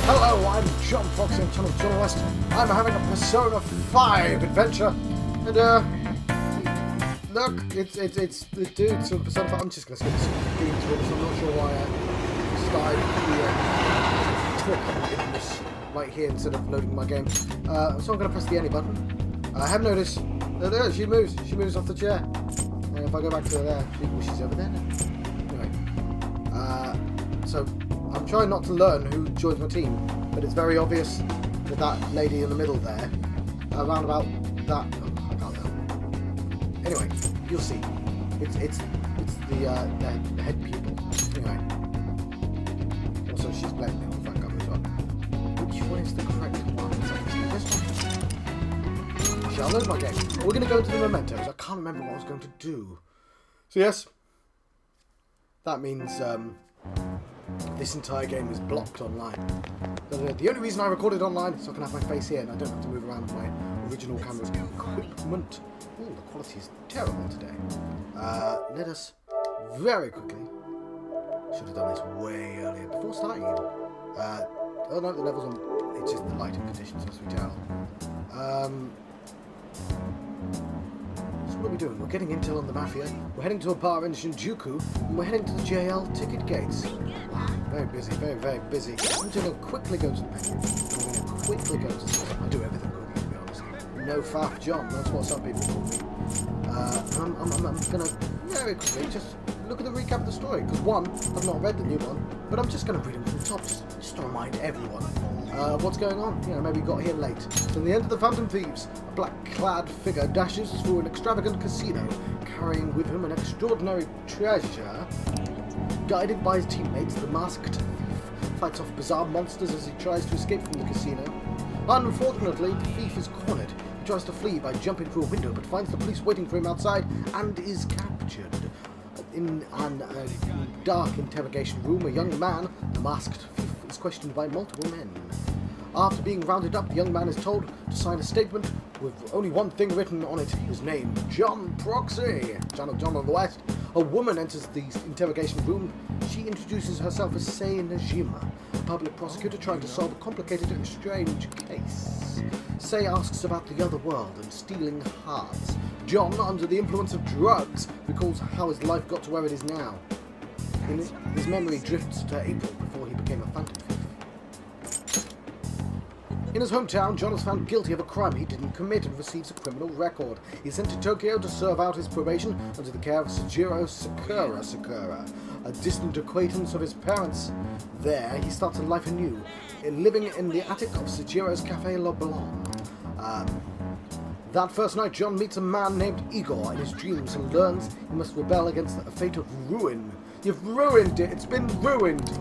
Hello, I'm John Fox in Channel John West. I'm having a Persona 5 adventure, and look, it's the dude. So Persona 5. I'm just gonna skip this screen to it. So I'm not sure why I started talking in this right here instead of loading my game. So I'm gonna press the any button. I have noticed that there she moves. She moves off the chair, and if I go back to there, she's over there now. Anyway, so. I'm trying not to learn who joins my team, but it's very obvious with that lady in the middle there, around about that. Oh, I can't tell. Anyway, you'll see. It's the head pupil. Anyway, also she's playing on the front cover as well. Which one is the correct one? This one. Shall I load my game? We're going to go into the mementos. I can't remember what I was going to do. So yes, that means this entire game is blocked online. The only reason I recorded online is so I can have my face here and I don't have to move around my original camera's equipment. Oh, the quality is terrible today. Let us very quickly. Should have done this way earlier before starting. Oh no, the levels on. It's just the lighting conditions as we tell. So what are we doing? We're getting intel on the Mafia. We're heading to a bar in Shinjuku, and we're heading to the JL ticket gates. Wow, very busy, very, very busy. I'm going to quickly go to the menu. I'm going to quickly go to the... I do everything quickly, to be honest. No faff John, that's what some people call me. I'm going to very quickly just look at the recap of the story, because one, I've not read the new one, but I'm just going to read them from the top, just to remind everyone what's going on. You know, maybe got here late. So in the end of the Phantom Thieves, a black-clad figure dashes through an extravagant casino, carrying with him an extraordinary treasure. Guided by his teammates, the masked thief fights off bizarre monsters as he tries to escape from the casino. Unfortunately, the thief is cornered. He tries to flee by jumping through a window, but finds the police waiting for him outside and is captured. In a dark interrogation room, a young man, the masked thief, is questioned by multiple men. After being rounded up, the young man is told to sign a statement with only one thing written on it, his name, John Proxy. John of the West. A woman enters the interrogation room. She introduces herself as Sei Najima, a public prosecutor trying to solve a complicated and strange case. Sei asks about the other world and stealing hearts. John, under the influence of drugs, recalls how his life got to where it is now. His memory drifts to April before he became a phantom thief. In his hometown, John is found guilty of a crime he didn't commit and receives a criminal record. He's sent to Tokyo to serve out his probation under the care of Sujiro Sakura, a distant acquaintance of his parents. There, he starts a life anew, living in the attic of Sujiro's Café Le Blanc. That first night, John meets a man named Igor in his dreams and learns he must rebel against the fate of ruin. You've ruined it! It's been ruined!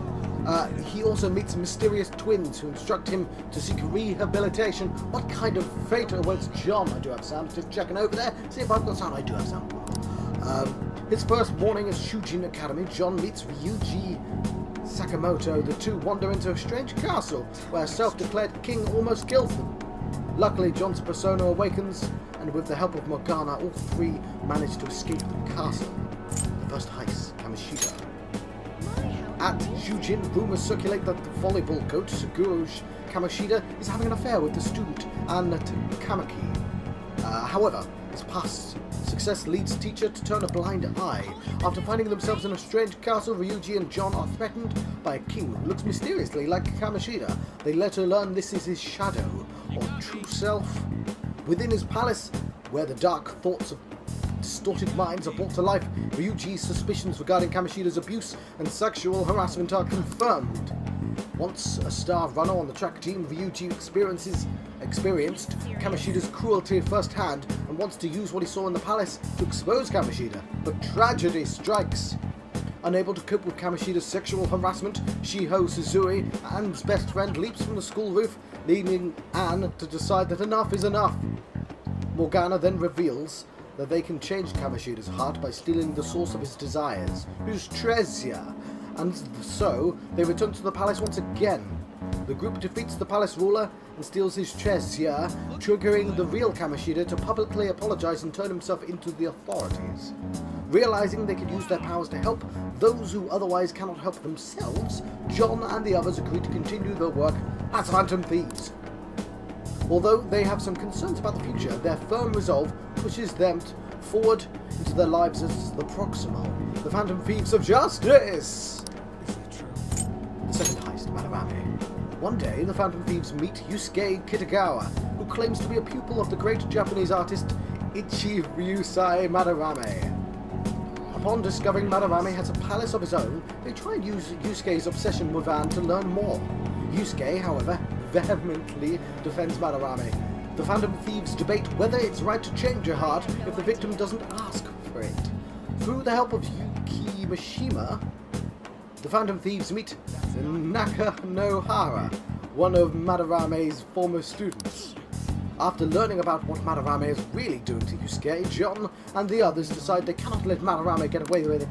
He also meets mysterious twins who instruct him to seek rehabilitation. What kind of fate awaits John? I do have sound. Just checking over there. See if I've got sound. I do have sound. His first morning at Shujin Academy, John meets Ryuji Sakamoto. The two wander into a strange castle where a self-declared king almost kills them. Luckily, John's persona awakens, and with the help of Morgana, all three manage to escape the castle. The first heist, Kamishita. At Shujin, rumors circulate that the volleyball coach, Suguru Kamoshida, is having an affair with the student, Anna Takamaki. However, his past success leads teacher to turn a blind eye. After finding themselves in a strange castle, Ryuji and John are threatened by a king who looks mysteriously like Kamoshida. They later learn this is his shadow, or true self. Within his palace, where the dark thoughts of distorted minds are brought to life, Ryuji's suspicions regarding Kamoshida's abuse and sexual harassment are confirmed. Once a star runner on the track team, Ryuji experienced Kamoshida's cruelty firsthand and wants to use what he saw in the palace to expose Kamoshida. But tragedy strikes. Unable to cope with Kamoshida's sexual harassment, Shiho Suzui, Anne's best friend, leaps from the school roof, leaving Anne to decide that enough is enough. Morgana then reveals that they can change Kamoshida's heart by stealing the source of his desires, whose treasure, and so they return to the palace once again. The group defeats the palace ruler and steals his treasure, triggering the real Kamoshida to publicly apologize and turn himself into the authorities. Realizing they could use their powers to help those who otherwise cannot help themselves, John and the others agree to continue their work as Phantom Thieves. Although they have some concerns about the future, their firm resolve pushes them forward into their lives as the Proximal, the Phantom Thieves of Justice. The second heist, Madarame. One day, the Phantom Thieves meet Yusuke Kitagawa, who claims to be a pupil of the great Japanese artist Ichiryusai Madarame. Upon discovering Madarame has a palace of his own, they try and use Yusuke's obsession with Anne to learn more. Yusuke, however, vehemently defends Madarame. The Phantom Thieves debate whether it's right to change her heart if the victim doesn't ask for it. Through the help of Yuki Mishima, the Phantom Thieves meet Nakanohara, one of Madarame's former students. After learning about what Madarame is really doing to Yusuke, John and the others decide they cannot let Madarame get away with it.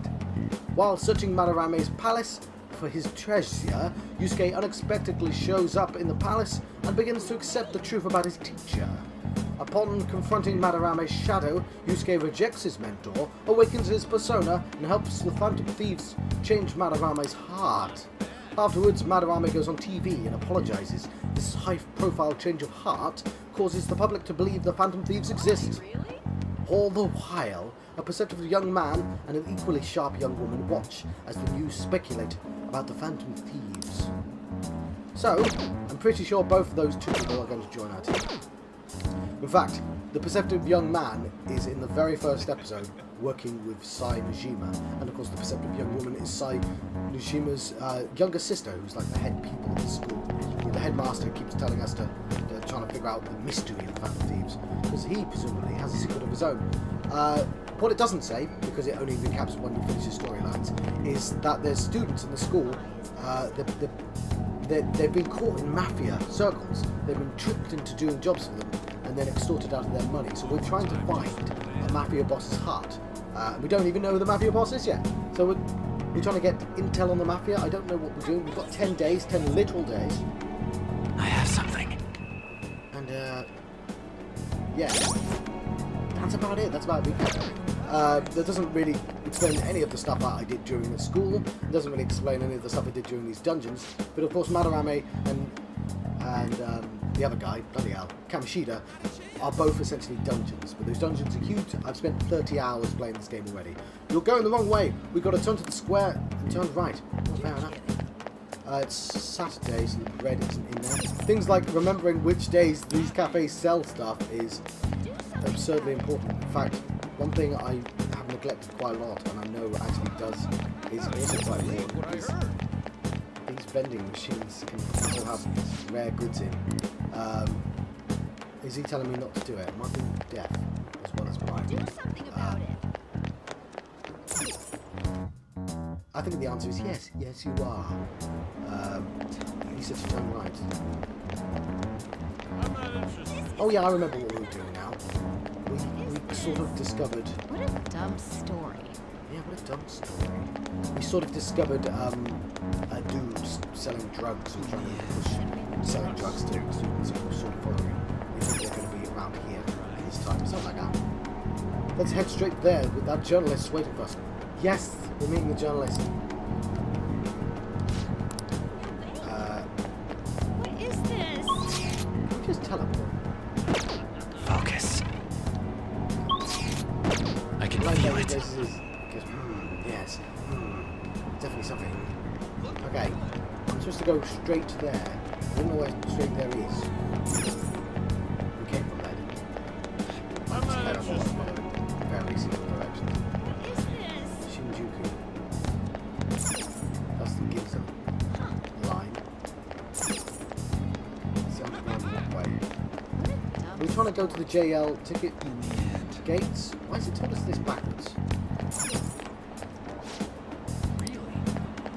While searching Madarame's palace for his treasure, Yusuke unexpectedly shows up in the palace and begins to accept the truth about his teacher. Upon confronting Madarame's shadow, Yusuke rejects his mentor, awakens his persona, and helps the Phantom Thieves change Madarame's heart. Afterwards, Madarame goes on TV and apologizes. This high-profile change of heart causes the public to believe the Phantom Thieves exist. All the while, a perceptive young man and an equally sharp young woman watch as the news speculate about the Phantom Thieves. So, I'm pretty sure both of those two people are going to join our team. In fact, the perceptive young man is in the very first episode working with Sai Nojima, and of course the perceptive young woman is Sai Nojima's younger sister, who's like the head pupil of the school. The headmaster keeps telling us to trying to figure out the mystery of the Phantom Thieves, because he presumably has a secret of his own. What it doesn't say, because it only recaps when you finish the storylines, is that there's students in the school, they've been caught in mafia circles. They've been tricked into doing jobs for them and then extorted out of their money. So we're trying to find a mafia boss's heart. We don't even know who the mafia boss is yet. So we're trying to get intel on the mafia. I don't know what we're doing. We've got 10 days, 10 literal days. I have something. And, yeah. That's about it. That's about it. That doesn't really explain any of the stuff that I did during the school. It doesn't really explain any of the stuff I did during these dungeons. But of course, Madarame and the other guy, bloody hell, Kamoshida, are both essentially dungeons. But those dungeons are huge. I've spent 30 hours playing this game already. You're going the wrong way. We've got to turn to the square and turn right. Oh, fair enough. It's Saturday, so the bread isn't in there. Things like remembering which days these cafes sell stuff is absurdly important. In fact, one thing I have neglected quite a lot, and I know actually is also quite important, is these vending machines can also have rare goods in. Is he telling me not to do it? Am I being deaf as well as blind? Do something about it. I think the answer is yes. Yes, you are. He said to turn right. Oh yeah, I remember what we were doing now. We sort of discovered... What a dumb story. Yeah, what a dumb story. We sort of discovered a dude selling drugs and trying to push selling drugs to students who were sort of following. We think they're going to be around here this time, something like that. Let's head straight there with that journalist waiting for us. Yes, we're meeting the journalist. What is this? Can we just teleport? Focus. I can Right, feel it. Yes. Definitely something. Okay. I'm supposed to go straight there. I don't know where straight there is. We came from there, didn't we? I'm just head off very simple direction. What is this? Shinjuku. That's the Ginza line. Sounds around that way. What a dumb We're trying to go to the JL ticket gates. Why has it told us this backwards?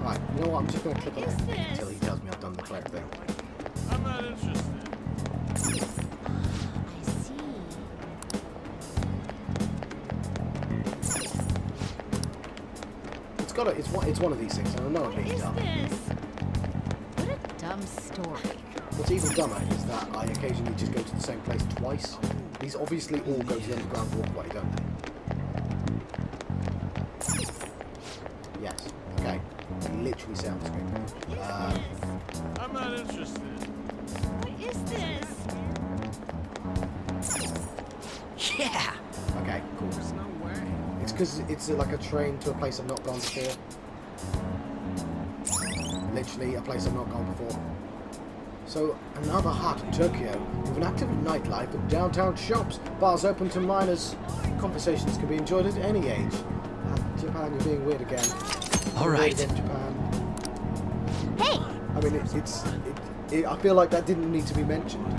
Right, you know what? I'm just going to click on What is it this? until he tells me I've done the correct thing. I'm not interested. I see. It's one of these things, and I know I'm What being is dumb. this? What a dumb dumb story. What's even dumber is that I occasionally just go to the same place twice. These obviously all go to the underground walkway, don't they? Yes. Okay. They literally say on the screen. I'm not interested. What is this? Yeah! Okay, cool. There's no way. It's because it's like a train to a place I've not gone before. Literally a place I've not gone before. So, another heart of Tokyo, with an active nightlife and downtown shops, bars open to minors. Conversations can be enjoyed at any age. Japan, you're being weird again. All right. Weird again, Japan. Hey! I mean, I feel like that didn't need to be mentioned.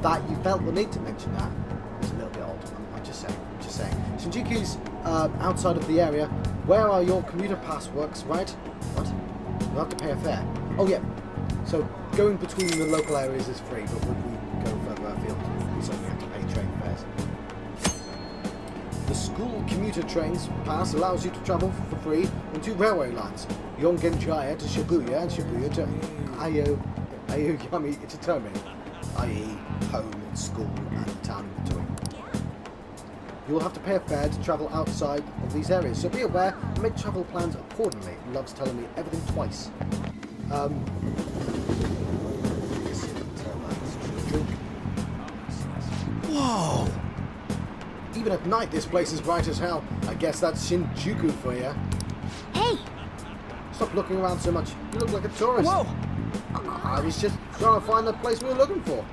That you felt the need to mention that. It's a little bit odd. I'm just saying. Shinjuku's outside of the area. Where are your commuter pass works, right? What? You have to pay a fare. Oh yeah. So going between the local areas is free, but when we go further afield, we suddenly have to pay train fares. The school commuter trains pass allows you to travel for free on 2 railway lines: Yongen-jaya to Shibuya and Shibuya to Aoyami to Tomi, i.e. home, school, and the town in between. You will have to pay a fare to travel outside of these areas, so be aware and make travel plans accordingly. He loves telling me everything twice. Whoa! Even at night, this place is bright as hell. I guess that's Shinjuku for you. Hey! Stop looking around so much. You look like a tourist. Whoa! I was just trying to find the place we were looking for.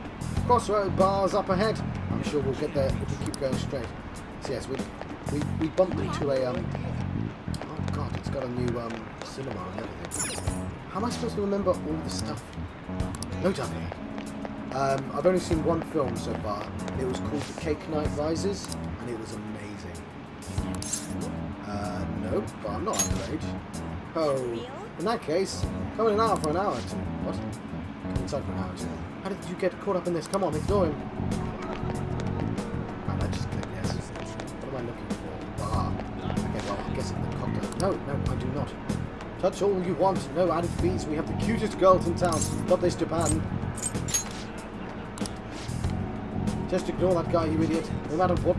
Crossroad bars up ahead. I'm sure we'll get there if we keep going straight. So yes, we bumped into a oh god, it's got a new cinema and everything. How am I supposed to remember all the stuff? No dummy. I've only seen one film so far. It was called The Cake Night Rises, and it was amazing. No, but I'm not underage. Oh, in that case, come in out for an hour or two. What? Come inside for an hour or two. How did you get caught up in this? Come on, ignore him. Right, I just clicked yes. What am I looking for? Ah. Okay, well, I guess it's the cocktail. No, I do not. Touch all you want. No added fees. We have the cutest girls in town. Not this Japan. Just ignore that guy, you idiot. No matter what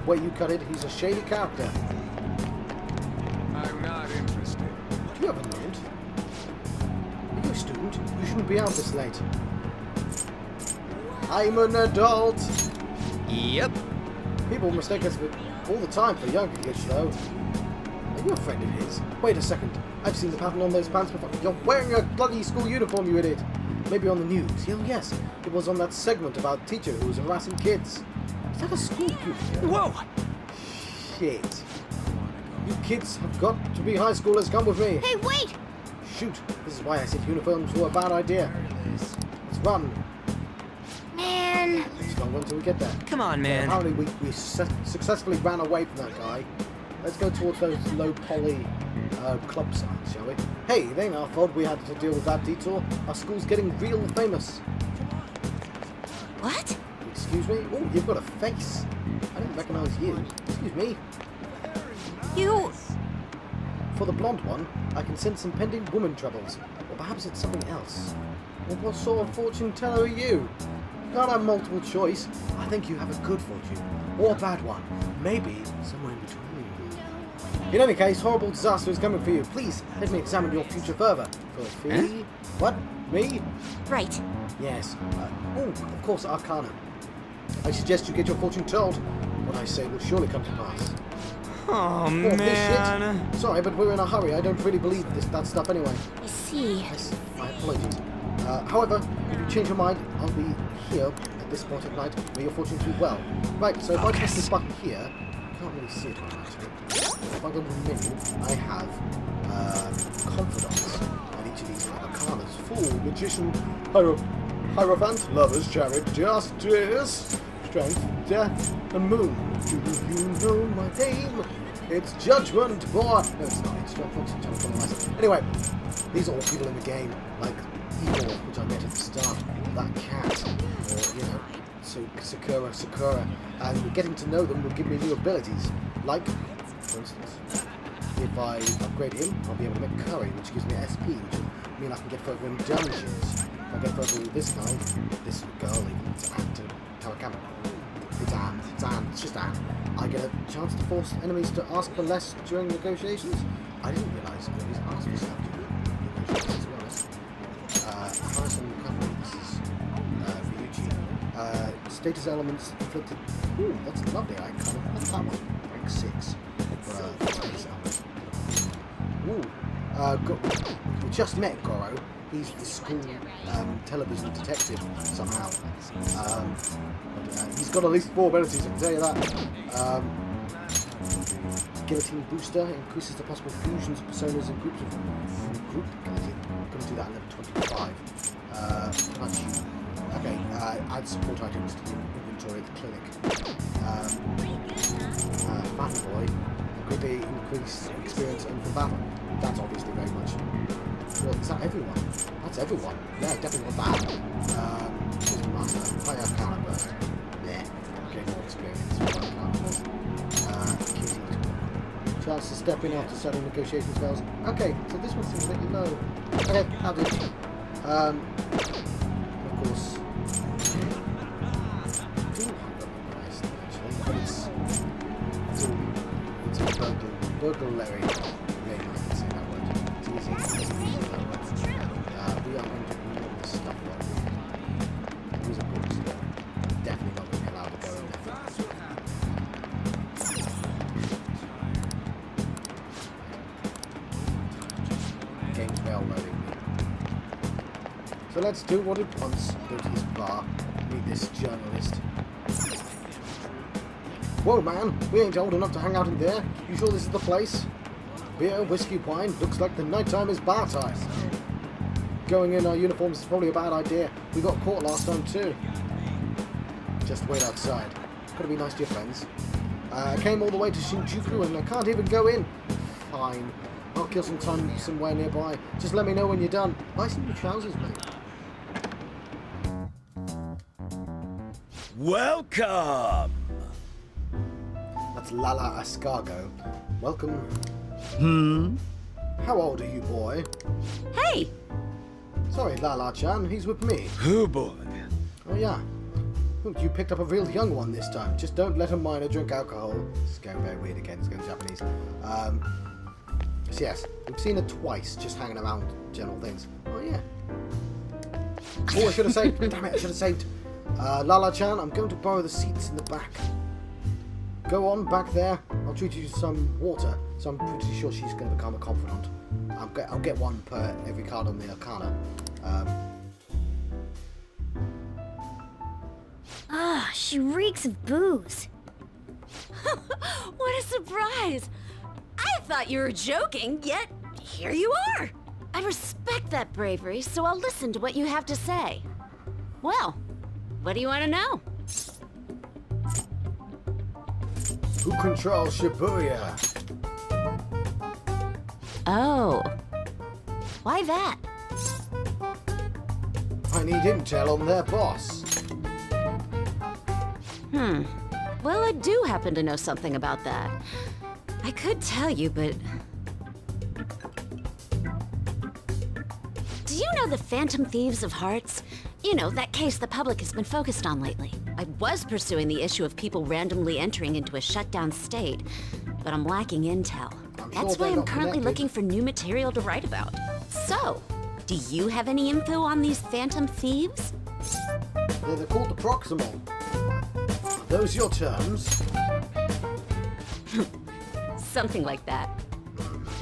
way you cut it, he's a shady character. I'm not interested. Do you have a moment? Are you a student? You shouldn't be out this late. I'm an adult. Yep. People mistake us all the time for younger kids, though. Are you a friend of his? Wait a second. I've seen the pattern on those pants before. You're wearing a bloody school uniform, you idiot. Maybe on the news. Oh, yes. It was on that segment about a teacher who was harassing kids. Is that a school uniform? Whoa! Shit. You kids have got to be high schoolers. Come with me. Hey, wait! Shoot. This is why I said uniforms were a bad idea. Let's run. Man! It's not until we get there. Come on, man. Apparently we successfully ran away from that guy. Let's go towards those low poly club signs, shall we? Hey, it ain't our fault we had to deal with that detour. Our school's getting real famous. What? Excuse me? Oh, you've got a face. I didn't recognise you. Excuse me. You... For the blonde one, I can sense some pending woman troubles. Or perhaps it's something else. Well, what sort of fortune teller are you? You can't have multiple choice. I think you have a good fortune. Or a bad one. Maybe somewhere in between. In any case, horrible disaster is coming for you. Please, let me examine your future further. For a fee? Huh? What? Me? Right. Yes. Oh, of course, Arcana. I suggest you get your fortune told. What I say will surely come to pass. Oh, This man. shit. Sorry, but we're in a hurry. I don't really believe that stuff anyway. I see. Yes, my apologies. However, if you change your mind, I'll be here at this spot at night. May your fortune do well. Right, so if I press this button here, I can't really see it actually. If I go to the menu, I have confidants. And each of these have arcanas. Fool, magician, hierophant, lovers, chariot, justice, strength, death, and moon. Do you know my name? It's Judgment, boy. No, it's not. It's Judgment. Anyway, these are all people in the game, like E0, which I met at the start. That cat, or Sakura, and getting to know them will give me new abilities. Like, for instance, if I upgrade him, I'll be able to make curry, which gives me SP, which will mean I can get further in dungeons. I get verbal this guy, this girl, even it's Anne to Tawakama. It's Anne, it's just Anne. I get a chance to force enemies to ask for less during negotiations. I didn't realise enemies asked for stuff during negotiations, to be honest. Harrison Recovery, this is Ryuji. Status elements inflicted. Ooh, that's lovely. I kind of want that one. Rank 6. Status element. Ooh. We just met Goro. He's the school television detective somehow. He's got at least 4 abilities, I can tell you that. Guillotine Booster increases the possible fusions of personas and groups of group guillotine. Going to do that at level 25. Punch. Okay, add support items to the inventory of the clinic. Battle Boy. Greatly increase experience and for battle. That's obviously very much. Well, is that everyone? That's everyone. Yeah, definitely want that. Prison Master. Fire Counter Burst. Yeah. Okay, more experience. Fire Counter Burst. Kitty. Chance to step in after settling negotiations fails. Okay, so this one seems to let you know. Okay, how did you? Of course. Actually, but it's all burglary. Yeah, I can say that word. It's easy. We are going to ignore this stuff though. These are books. Definitely not being allowed to go in there. Game's well loading. So let's do what it wants. Go to this bar, meet this journalist. Whoa man, we ain't old enough to hang out in there. You sure this is the place? Beer, whiskey, wine, looks like the nighttime is bar time. Going in our uniforms is probably a bad idea. We got caught last time too. Just wait outside. Gotta be nice to your friends. I came all the way to Shinjuku and I can't even go in. Fine. I'll kill some time somewhere nearby. Just let me know when you're done. Nice new trousers, mate. Welcome! That's Lala Escargo. Welcome. Hmm? How old are you, boy? Hey! Sorry, Lala-chan, he's with me. Who boy? Oh, yeah. Ooh, you picked up a real young one this time. Just don't let a minor drink alcohol. This is going very weird again. It's going Japanese. So yes, we've seen her twice just hanging around general things. Oh, yeah. Oh, I should have saved. Damn it, I should have saved. Lala-chan, I'm going to borrow the seats in the back. Go on, back there. I'll treat you to some water, so I'm pretty sure she's going to become a confidant. I'll get one per every card on the Arcana. She reeks of booze. What a surprise! I thought you were joking, yet here you are! I respect that bravery, so I'll listen to what you have to say. Well, what do you want to know? Who controls Shibuya? Oh. Why that? I need intel on their boss. Well, I do happen to know something about that. I could tell you, but... Do you know the Phantom Thieves of Hearts? You know, that case the public has been focused on lately. I was pursuing the issue of people randomly entering into a shutdown state, but I'm lacking intel. That's why I'm currently looking for new material to write about. So, do you have any info on these Phantom Thieves? They're called the Proximal. Are those your terms? Something like that.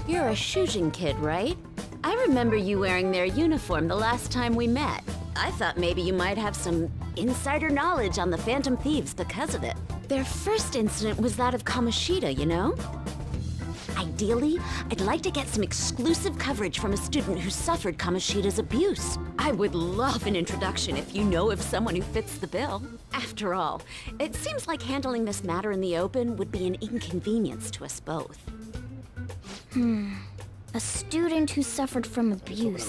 You're a Shujin kid, right? I remember you wearing their uniform the last time we met. I thought maybe you might have some insider knowledge on the Phantom Thieves because of it. Their first incident was that of Kamoshida, you know? Ideally, I'd like to get some exclusive coverage from a student who suffered Kamoshida's abuse. I would love an introduction if you know of someone who fits the bill. After all, it seems like handling this matter in the open would be an inconvenience to us both. A student who suffered from abuse.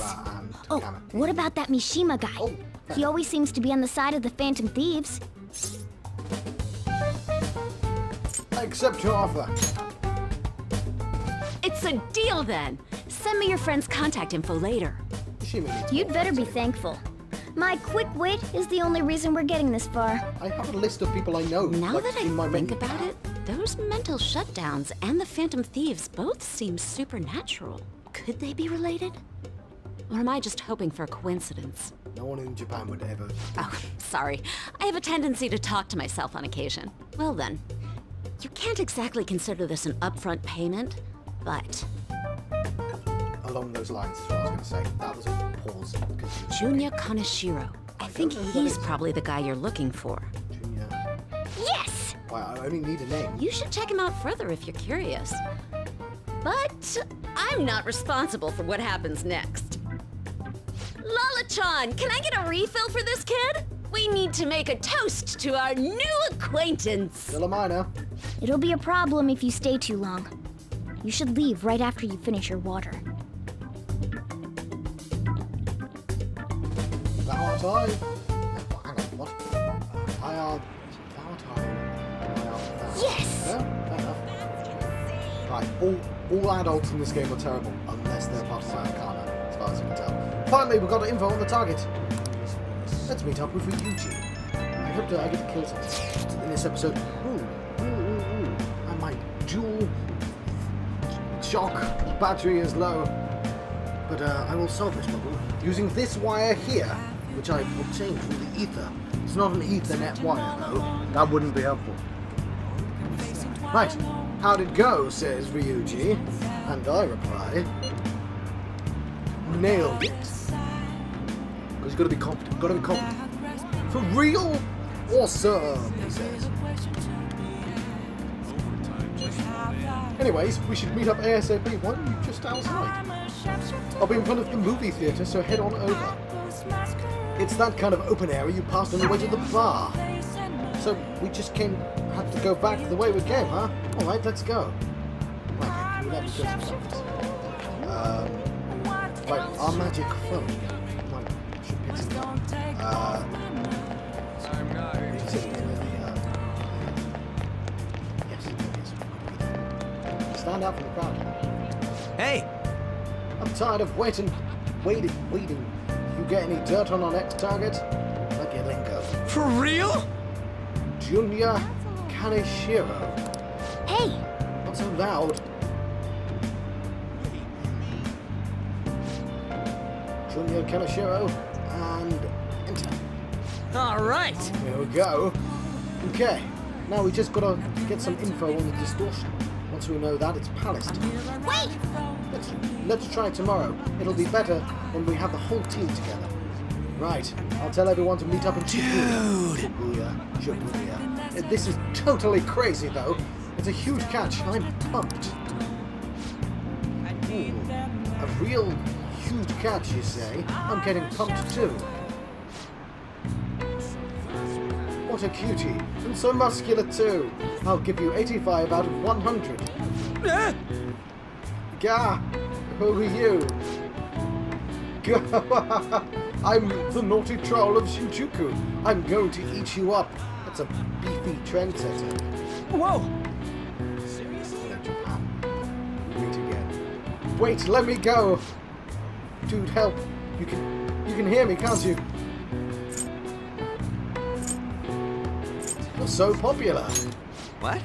Oh, Takama. what about that Mishima guy? Oh, He always seems to be on the side of the Phantom Thieves. I accept your offer. It's a deal then! Send me your friend's contact info later. Shima needs You'd more better be friends thankful. My quick wit is the only reason we're getting this far. I have a list of people I know. Now like, that I in my think menu. about it, those mental shutdowns and the Phantom Thieves both seem supernatural. Could they be related? Or am I just hoping for a coincidence? No one in Japan would ever. Oh, sorry. I have a tendency to talk to myself on occasion. Well then, you can't exactly consider this an upfront payment, but Along those lines, is what I was going to say. That was a pause. Junya Kaneshiro. I think know who that he's is. probably the guy you're looking for. Junior. Yes! Why, I only need a name. You should check him out further if you're curious. But I'm not responsible for what happens next. Lala-chan, can I get a refill for this kid? We need to make a toast to our new acquaintance. Still a minor. It'll be a problem if you stay too long. You should leave right after you finish your water. Valentine. No, hang on, what? Valentine. Yes! Yeah, fair enough. Right, all adults in this game are terrible, unless they're part of my Arcana, as far as you can tell. Finally, we've got info on the target. Let's meet up with Ryuji. I hope that I get to kill something in this episode. And my dual shock battery is low. But I will solve this problem using this wire here, which I obtained from the ether. It's not an Ethernet wire, though. That wouldn't be helpful. Right, how'd it go, says Ryuji. And I reply, nailed it. Because you've got to be confident, got to be confident. For real? Awesome, he says. Anyways, we should meet up ASAP. Why are you just outside? I'll be in front of the movie theatre, so head on over. It's that kind of open area you passed on the way to the bar. So we just had to go back the way we came, huh? Alright, let's go. Right, can we let me go some stuff? Right, our magic phone. Right, should pick something up. Yes. Stand out from the crowd. Hey, I'm tired of waiting. You get any dirt on our next target? Like your lingo. for real? Junya Kaneshiro. Hey! Not so loud. Junya Kaneshiro and enter. All right. Here we go. Okay, now we just gotta get some info on the distortion. Once we know that, it's palaced. Wait! Let's try tomorrow. It'll be better when we have the whole team together. Right, I'll tell everyone to meet up in Shibuya. This is totally crazy, though. It's a huge catch. I'm pumped. Ooh, a real huge catch, you say? I'm getting pumped too. What a cutie, and so muscular too. I'll give you 85 out of 100. Gah! Who are you? Gah! I'm the naughty troll of Shinjuku. I'm going to eat you up. That's a beefy trendsetter. Whoa. Hello, Japan. Meet again. Wait, let me go! Dude, help! You can hear me, can't you? You're so popular. What?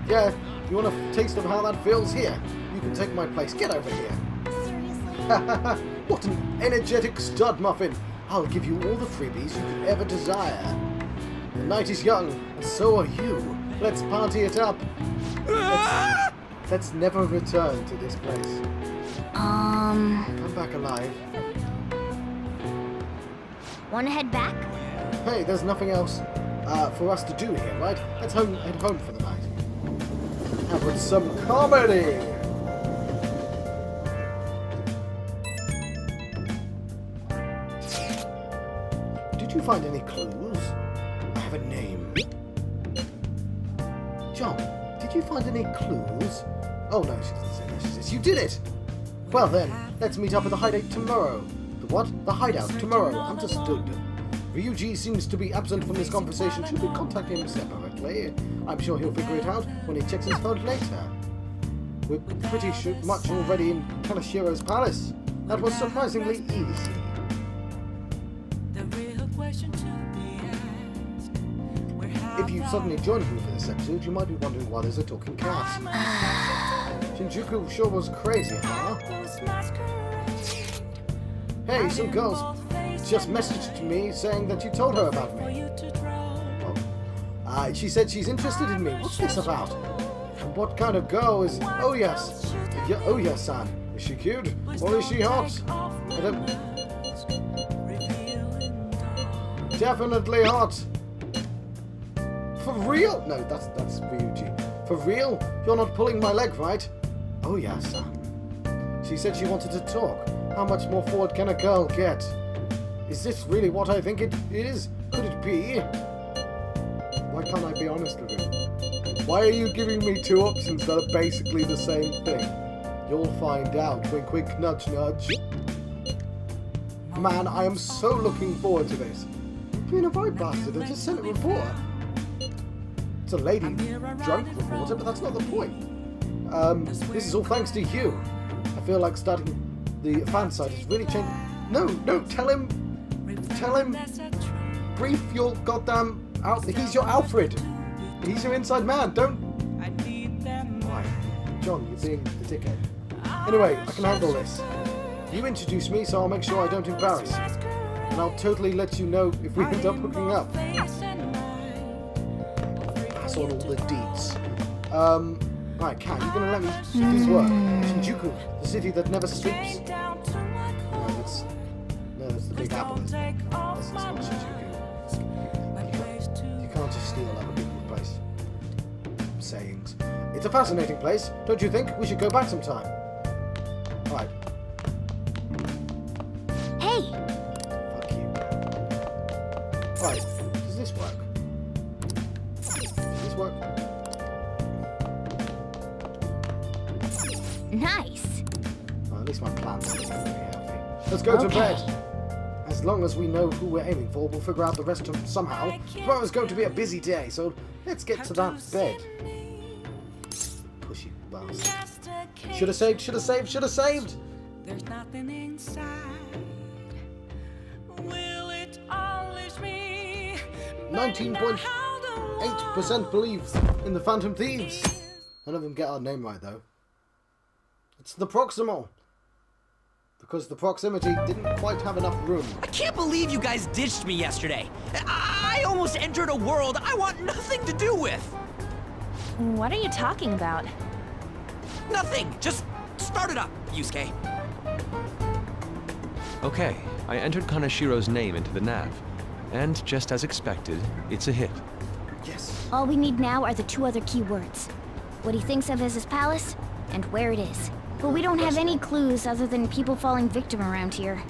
Yeah, you want a taste of how that feels? Here, you can take my place. Get over here. What an energetic stud muffin! I'll give you all the freebies you could ever desire. The night is young, and so are you. Let's party it up. Let's never return to this place. Come back alive. Wanna head back? Hey, there's nothing else for us to do here, right? Let's head home for the night. And with some comedy! Did you find any clues? I have a name. John, did you find any clues? Oh no, she doesn't say that. She says, you did it! Well then, let's meet up at the hideout tomorrow. The what? The hideout tomorrow. Understood. Ryuji seems to be absent from this conversation. Should we contact him separately? I'm sure he'll figure it out when he checks his phone later. We're pretty much already in Kanashiro's palace. That was surprisingly easy. you suddenly joined me for this episode, you might be wondering why there's a talking cat. Shinjuku sure was crazy, huh? Hey, some girls just messaged me saying that you told her about me. She said she's interested in me. What's this about? And what kind of girl is... Oh yes. Oh yes, San. Is she cute? Or is she hot? I don't... Definitely hot. For real? No, that's Ryuji. For real? You're not pulling my leg, right? Oh yes, San. She said she wanted to talk. How much more forward can a girl get? Is this really what I think it is? Could it be? Why can't I be honest with you? Why are you giving me two options that are basically the same thing? You'll find out. Wink, wink, nudge, nudge. Man, I am so looking forward to this. Being a right bastard, I just sent a reporter. It's a lady drunk reporter, but that's not the point. This is all thanks to you. I feel like starting the fan site has really changed. No, tell him, brief your goddamn out. He's your Alfred. He's your inside man. Don't. Why, John, you're being a dickhead. Anyway, I can handle this. You introduce me, so I'll make sure I don't embarrass. And I'll totally let you know if we end up hooking up. That's on all the deeds. Right, Kat, you gonna let me do this work? Shinjuku, the city that never sleeps. No, that's the Big Apple. This is not Shinjuku. You can't just steal other people's place. Sayings. It's a fascinating place, don't you think? We should go back sometime. Right. Hey! Fuck you. Right, does this work? Does this work? Nice! Well, at least my plan's pretty healthy. Let's go to bed! As long as we know who we're aiming for, we'll figure out the rest of somehow. Tomorrow's going to be a busy day, so let's get to that bed. Pushy bastard. Should have saved! There's nothing inside. Will it always be? 19.8% believe in the Phantom Thieves. None of them get our name right, though. It's the Proximal. Because the proximity didn't quite have enough room. I can't believe you guys ditched me yesterday. I almost entered a world I want nothing to do with. What are you talking about? Nothing. Just start it up, Yusuke. Okay, I entered Kanashiro's name into the nav. And just as expected, it's a hit. Yes. All we need now are the two other keywords. What he thinks of as his palace, and where it is. But we don't have any clues other than people falling victim around here.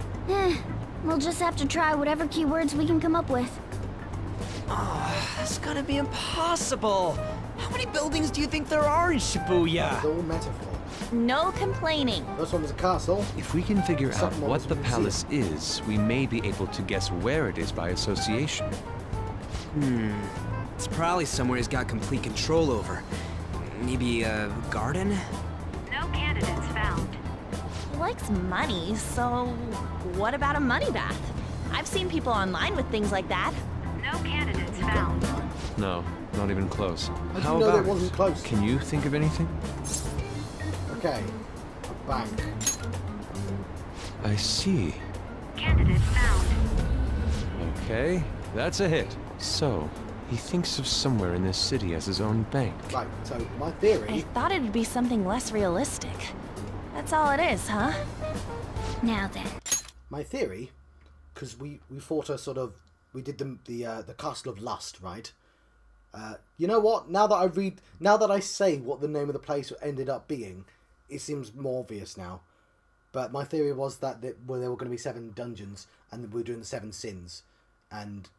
We'll just have to try whatever keywords we can come up with. Oh, that's gonna be impossible. How many buildings do you think there are in Shibuya? It's all metaphor. No complaining. First one was a castle. If we can figure out Second one what was the a museum. palace is, we may be able to guess where it is by association. It's probably somewhere he's got complete control over. Maybe a garden? No candidates found. He likes money, so what about a money bath? I've seen people online with things like that. No candidates found. No, not even close. How'd How you know about that wasn't close? Can you think of anything? Okay. A bank. I see. Candidates found. Okay, that's a hit. So, he thinks of somewhere in this city as his own bank. Right, so my I theory... thought it'd be something less realistic. That's all it is, huh? Now then. My theory, because we fought a sort of... We did the Castle of Lust, right? You know what? Now that I say what the name of the place ended up being, it seems more obvious now. But my theory was that there were going to be 7 dungeons, and we were doing the 7 sins, and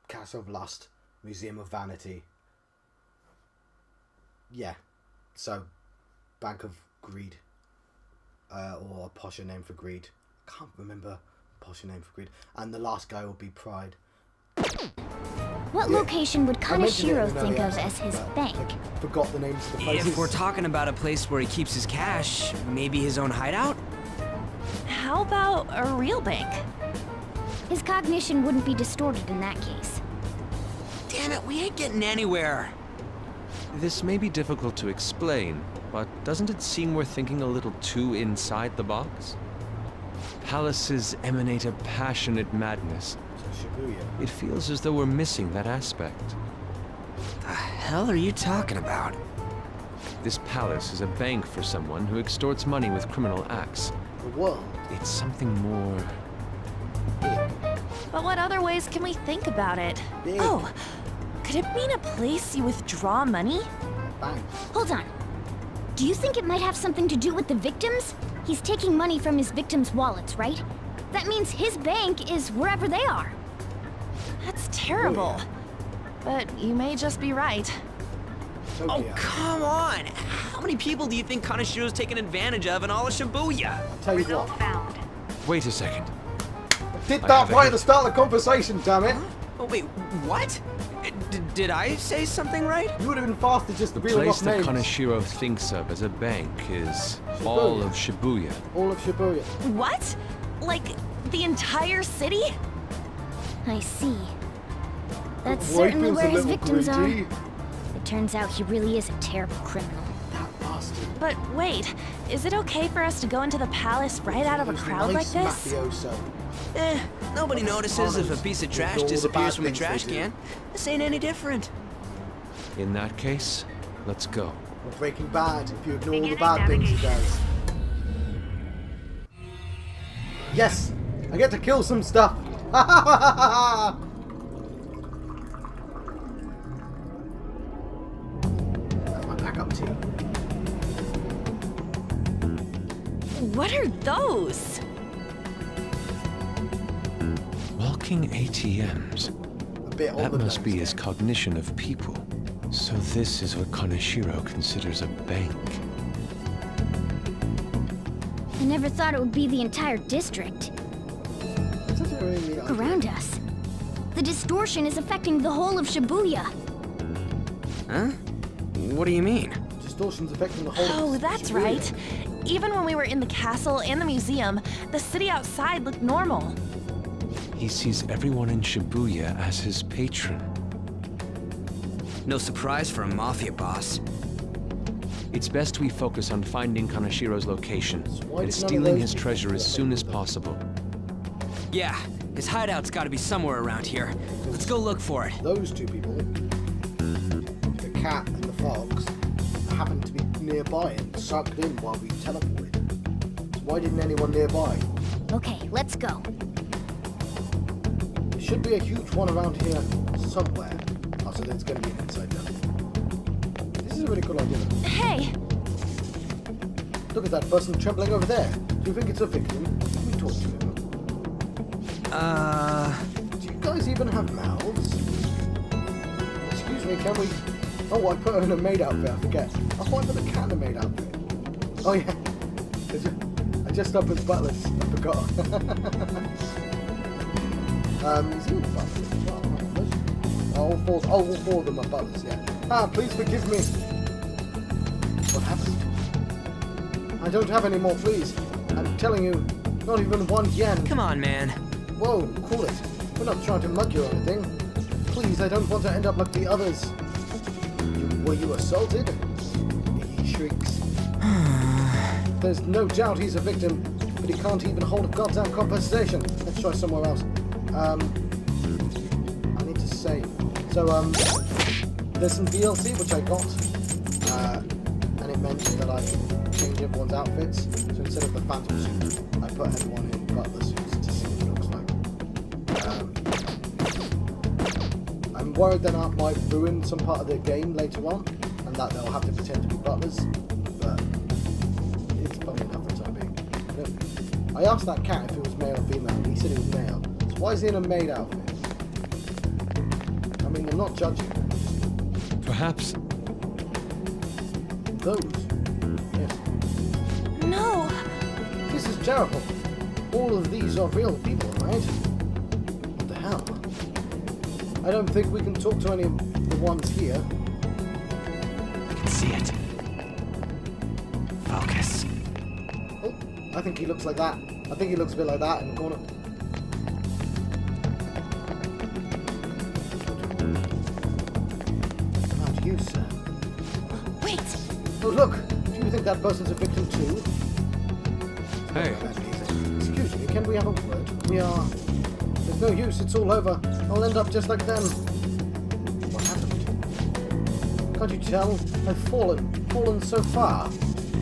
Castle of Lust, Museum of Vanity. Yeah, so Bank of Greed, or a posher name for greed. I can't remember a posher name for greed. And the last guy will be Pride. What Yeah, location would I mentioned it Kaneshiro in an think earlier of as episode, his but bank? I forgot the names of the places. If we're talking about a place where he keeps his cash, maybe his own hideout? How about a real bank? His cognition wouldn't be distorted in that case. Damn it, we ain't getting anywhere. This may be difficult to explain, but doesn't it seem we're thinking a little too inside the box? Palaces emanate a passionate madness. Shibuya. It feels as though we're missing that aspect. The hell are you talking about? This palace is a bank for someone who extorts money with criminal acts. The world. It's something more... But what other ways can we think about it? Big. Oh, could it mean a place you withdraw money? Bang. Hold on. Do you think it might have something to do with the victims? He's taking money from his victims' wallets, right? That means his bank is wherever they are. That's terrible. Oh, But you may just be right. Oh, Tokyo. come on! How many people do you think Kanashiro's taking advantage of in all of Shibuya? Tell you Result what. found. Wait a second. Did I that have a right at hit. the start of the conversation, damn it! Oh, wait, what? Did I say something right? You would have been faster just to The reel place off that names. Kaneshiro thinks of as a bank is all of Shibuya. All of Shibuya. What? Like, the entire city? I see. That's Boy, certainly feels where a his little victims are. greedy. It turns out he really is a terrible criminal. That bastard. But wait, is it okay for us to go into the palace right out of a He's crowd like nice this? Mafioso. Nobody notices if a piece of trash All the disappears bad from a things they trash do. can. This ain't any different. In that case, let's go. Or Breaking Bad, if you ignore all the Beginning bad things he navigation. does. Yes! I get to kill some stuff! Ha ha ha ha ha! That's my backup team. What are those? Walking ATMs. A bit on That the must nose be there. his cognition of people. So this is what Kaneshiro considers a bank. I never thought it would be the entire district. It doesn't really mean Look around us. The distortion is affecting the whole of Shibuya. Huh? What do you mean? Distortion's affecting the whole Oh, of that's Shibuya. right. Even when we were in the castle and the museum, the city outside looked normal. He sees everyone in Shibuya as his patron. No surprise for a mafia boss. It's best we focus on finding Kanashiro's location why and did none of stealing those his people treasure do as that? soon as possible. Yeah, his hideout's gotta be somewhere around here. Let's go look for it. Those two people, the cat and the fox, happened to be nearby and sucked in while we teleported. So why didn't anyone nearby? Okay, let's go. There should be a huge one around here somewhere. Oh, so there's going to be an inside job. This is a really cool idea. Hey, Look at that person trembling over there. Do you think it's a victim? Let me talk to him. Do you guys even have mouths? Excuse me, can we... Oh, I put her in a maid outfit, I forget. I thought I put the cat in a maid outfit. Oh yeah. I just up with butlers. I forgot. Is he with butlers as well? All four of them are butlers, yeah. Ah, please forgive me. What happened? I don't have any more, please. I'm telling you, not even 1 yen. Come on, man. Whoa, cool it. We're not trying to mug you or anything. Please, I don't want to end up like the others. Were you assaulted? He shrieks. There's no doubt he's a victim, but he can't even hold a goddamn conversation. Let's try somewhere else. I need to save. So, there's some DLC which I got, and it meant that I could change everyone's outfits. So instead of the phantom suit, I put everyone in butler suits to see what it looks like. I'm worried that I might ruin some part of the game later on, and that they'll have to pretend to be butlers, but it's funny enough for the time being. I asked that cat if it was male or female, and he said it was male. So why is he in a maid outfit? I mean, I'm not judging. Perhaps Those. Yes. no. This is terrible. All of these are real people, right? What the hell? I don't think we can talk to any of the ones here. I can see it. Focus. Oh, I think he looks like that. I think he looks a bit like that in the corner. you, sir. Wait! Oh, look! Do you think that person's a victim too? Hey, Excuse me, can we have a word? We are... There's no use, it's all over. I'll end up just like them. What happened? Can't you tell? I've fallen so far.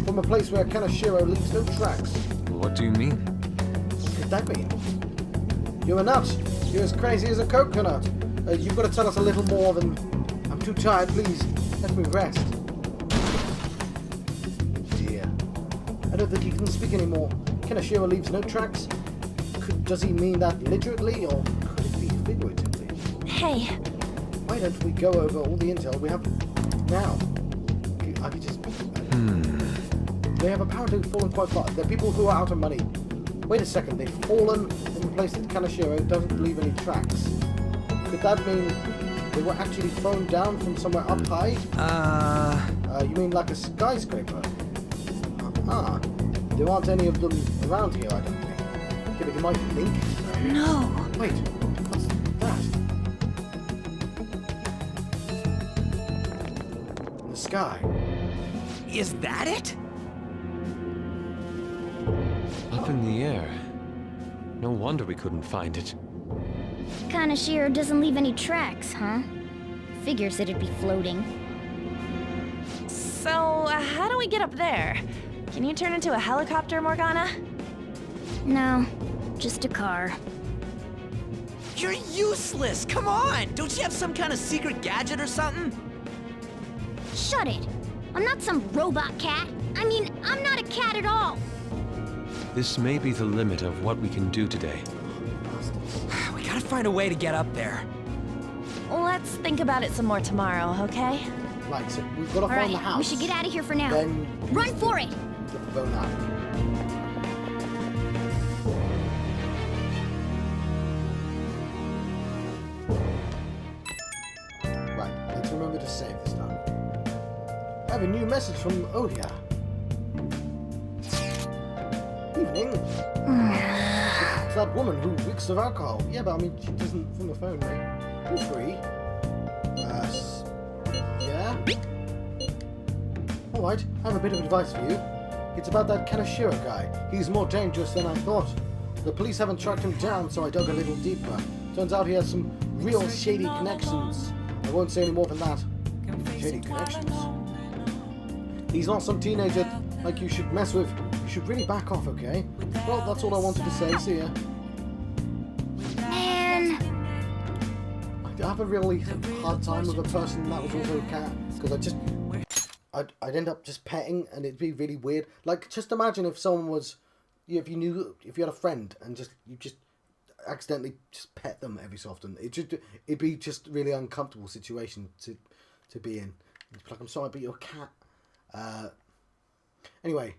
From a place where Kanashiro leaves no tracks. what do you mean? What could that mean? You're a nut. You're as crazy as a coconut. You've got to tell us a little more than... I'm too tired, please. Let me rest. Dear. I don't think he can speak anymore. Kanashiro leaves no tracks. Does he mean that literally, or could it be figuratively? Hey, Why don't we go over all the intel we have now? I could just... They have apparently fallen quite far. They're people who are out of money. Wait a second, they've fallen in the place that Kanashiro doesn't leave any tracks. Could that mean they were actually thrown down from somewhere up high? You mean like a skyscraper? There aren't any of them around here, I don't think. Yeah, but you might think so. no. Wait, what's that? In the sky. Is that it? Up in the air. No wonder we couldn't find it. Kanashiro doesn't leave any tracks, huh? Figures it'd be floating. So, how do we get up there? Can you turn into a helicopter, Morgana? No, just a car. You're useless! Come on! Don't you have some kind of secret gadget or something? Shut it! I'm not some robot cat. I mean, I'm not a cat at all. This may be the limit of what we can do today. We gotta find a way to get up there. Let's think about it some more tomorrow, okay? Right, so we've got to All find right, the house. we should get out of here for now. Then Run for it! get the phone out. Right, let's remember to save this time. I have a new message from Odia. Evening. It's that woman who reeks of alcohol. Yeah, but I mean, she doesn't from the phone, mate. You're free. Yeah? Alright, I have a bit of advice for you. It's about that Kanashiro guy. He's more dangerous than I thought. The police haven't tracked him down, so I dug a little deeper. Turns out he has some real shady connections. I won't say any more than that. Shady connections. He's not some teenager like you should mess with. You should really back off, okay? Well, that's all I wanted to say. See ya. Man, I have a really hard time with a person that was also a cat, because I'd end up just petting, and it'd be really weird. Like, just imagine if someone was, if you had a friend and you just accidentally just pet them every so often. It'd be just really uncomfortable situation to be in. It's like, I'm sorry, but you're a cat. Anyway,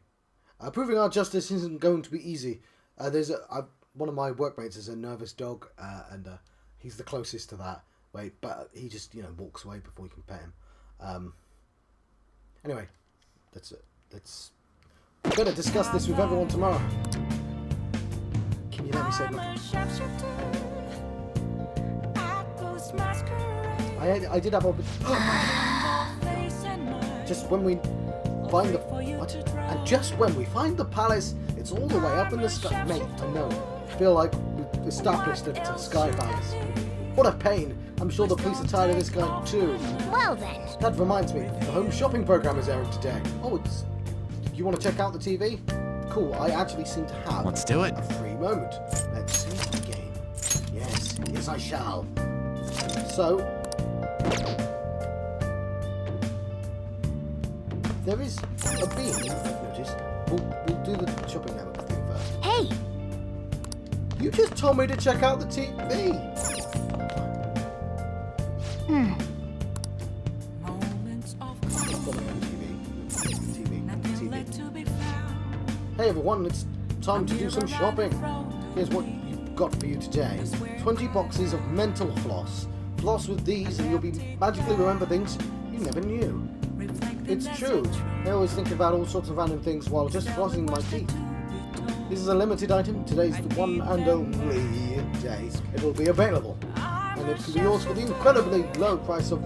proving our justice isn't going to be easy. One of my workmates is a nervous dog, and he's the closest to that. But he just walks away before you can pet him. Anyway, that's it. We're going to discuss this with everyone tomorrow. Can you let me say nothing? I did have a bit... Just when we find the... What? And just when we find the palace, it's all the way up in the sky. Mate, I know. I feel like we've established that it's a sky palace. What a pain. I'm sure the police are tired of this guy too. well then. That reminds me, the home shopping program is airing today. Oh, you want to check out the TV? Cool, I actually seem to have Let's do it. a free moment. Let's see the game. Yes, I shall. So, there is a beam, I've noticed. We'll do the shopping network thing first. Hey, You just told me to check out the TV. Hey everyone, it's time to do some shopping. Here's what you've got for you today. 20 boxes of mental floss. Floss with these and you'll be magically remember things you never knew. It's true. I always think about all sorts of random things while just flossing my teeth. This is a limited item. Today's the one and only day it will be available. And it can be yours for the incredibly low price of